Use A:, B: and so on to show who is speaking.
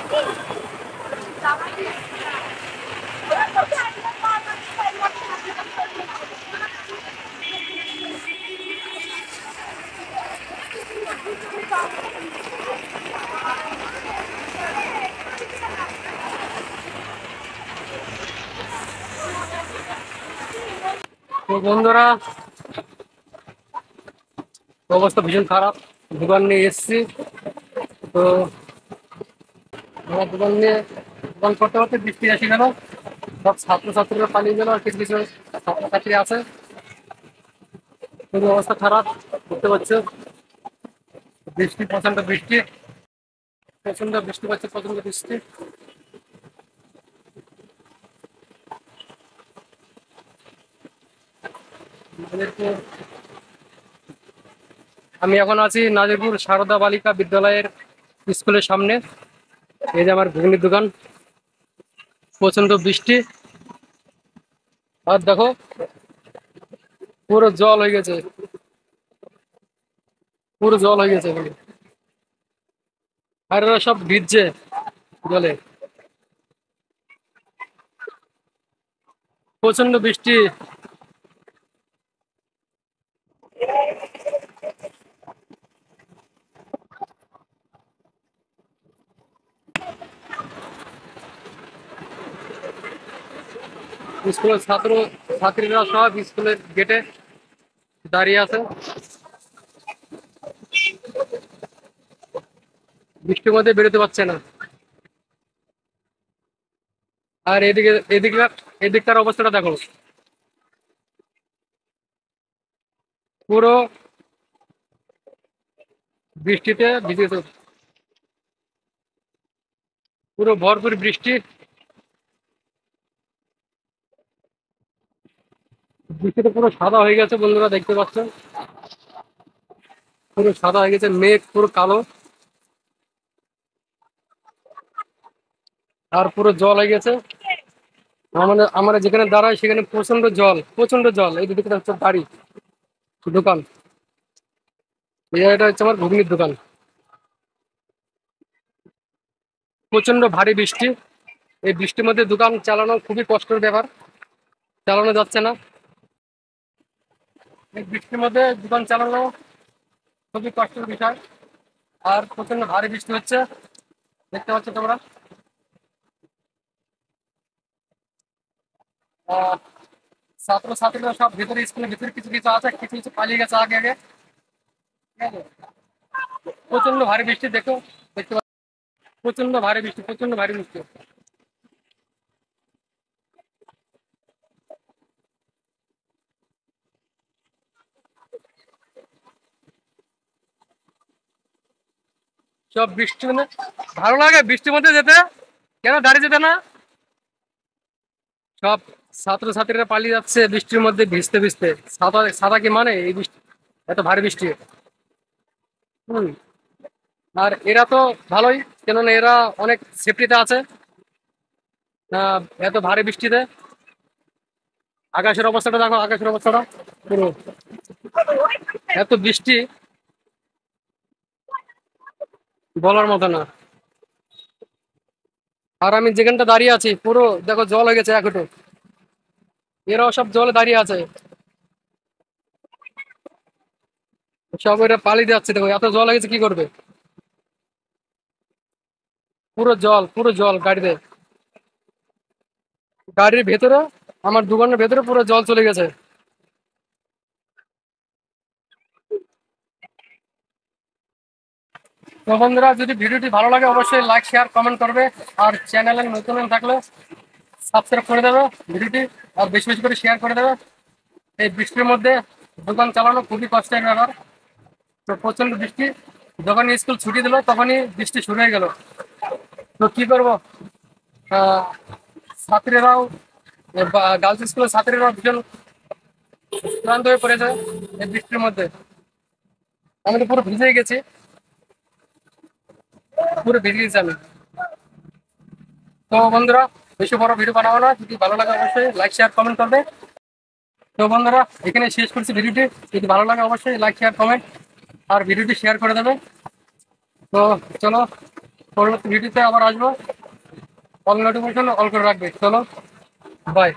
A: তো বন্ধুরা, অবস্থা ভীষণ খারাপ। দোকান নিয়ে এসছি। তো আমার দোকান করতে করতে বৃষ্টি এসে গেল। সব ছাত্রছাত্রীরা পালিয়ে গেল, আর কিছু কিছু ছাত্রছাত্রী আছে। খুবই অবস্থা খারাপ, বুঝতে পারছো। বৃষ্টি, প্রচন্ড বৃষ্টি, প্রচন্ড বৃষ্টি পাচ্ছে, প্রচন্ড বৃষ্টি। আমাদেরকে আমি এখন আছি নাজিরপুর সারদা বালিকা বিদ্যালয়ের স্কুলের সামনে। এই যে আমার ঘুগনির দোকান। প্রচন্ড বৃষ্টি, আর দেখো পুরো জল হয়ে গেছে, পুরো জল হয়ে গেছে এখানে। আর ওরা সব ভিজছে জলে। প্রচন্ড বৃষ্টি। স্কুলের ছাত্রীরা সব স্কুলের গেটে দাঁড়িয়ে আছে, বৃষ্টির মধ্যে বেরোতে পারছে না। আর এদিককার অবস্থাটা দেখো, পুরো বৃষ্টিতে ভিজেছে, পুরো ভরপুর বৃষ্টি। বৃষ্টিতে পুরো সাদা হয়ে গেছে বন্ধুরা, দেখতে পাচ্ছ, পুরো সাদা হয়ে গেছে, মেঘ পুরো কালো, আর পুরো জল হয়ে গেছে। আমরা যেখানে দাঁড়াই সেখানে প্রচন্ড জল, প্রচন্ড জল। এই দিকে হচ্ছে বাড়ি, দোকান। এই জায়গাটা হচ্ছে আমার ঘুগনির দোকান। প্রচন্ড ভারী বৃষ্টি। এই বৃষ্টির মধ্যে দোকান চালানো খুবই কষ্টের ব্যাপার, চালানো যাচ্ছে না। এই বৃষ্টির মধ্যে দোকান চালানো খুবই কষ্টের বিষয়। আর প্রচন্ড ভারী বৃষ্টি হচ্ছে, দেখতে পাচ্ছ তোমরা। আহ ছাত্রছাত্রীরা সব ভেতরে, স্কুলের ভিতরে কিছু কিছু আছে, কিছু কিছু পালিয়ে গেছে আগে আগে। ঠিক আছে? প্রচন্ড ভারী বৃষ্টি, দেখো, দেখতে পাচ্ছ, প্রচন্ড ভারী বৃষ্টি, প্রচন্ড ভারী বৃষ্টি। সব বৃষ্টির মধ্যে ভালো লাগে বৃষ্টির মধ্যে যেতে, কেন দাঁড়িয়ে যেতে না? সব ছাত্রছাত্রীরা পালিয়ে যাচ্ছে বৃষ্টির মধ্যে ভিজতে ভিজতে। ছাতা ছাতা কি মানে এই বৃষ্টি, এত ভারী বৃষ্টি। হুম। আর এরা তো ভালোই, কেননা এরা অনেক সেফটিতে আছে। এত ভারী বৃষ্টিতে আকাশের অবস্থাটা দেখো, আকাশের অবস্থাটা পুরো, এত বৃষ্টি বলার মতো না। আর আমি যেখানটা দাঁড়িয়ে আছি পুরো দেখো জল হয়ে গেছে এক হাঁটু। এরাও সব জলে দাঁড়িয়ে আছে, সব এরা পালিয়ে যাচ্ছে। দেখো এত জল হয়ে গেছে, কি করবে? পুরো জল, পুরো জল গাড়িতে, গাড়ির ভেতরে, আমার দোকানের ভেতরে পুরো জল চলে গেছে। তো বন্ধুরা, যদি ভিডিওটি ভালো লাগে অবশ্যই লাইক, শেয়ার, কমেন্ট করবে। আর চ্যানেলে নতুন থাকলে সাবস্ক্রাইব করে দেবে ভিডিওটি, আর বেশি বেশি করে শেয়ার করে দেবে। এই বৃষ্টির মধ্যে দোকান চালানো খুবই কষ্টের ব্যাপার। তো প্রচন্ড বৃষ্টি, যখন স্কুল ছুটি দিল তখনই বৃষ্টি শুরু হয়ে গেল। তো কি করবো, আহ, ছাত্রীরাও, গার্লস স্কুলের ছাত্রীরাও ভীষণ ক্লান্ত হয়ে পড়েছে এই বৃষ্টির মধ্যে। আমি তো পুরো ভিজে গেছি, পুরো ভিজে গেছি আমি। তো বন্ধুরা, বেশি বড় ভিডিও বানাবো না, যদি ভালো লাগে অবশ্যই লাইক, শেয়ার, কমেন্ট করবে। তো বন্ধুরা, এখানে শেষ করছি ভিডিওটি। যদি ভালো লাগে অবশ্যই লাইক, শেয়ার, কমেন্ট আর ভিডিওটি শেয়ার করে দেবে। তো চলো, পরবর্তী ভিডিওতে আবার আসবো। অল নোটিফিকেশন অল করে রাখবে। চলো, বাই।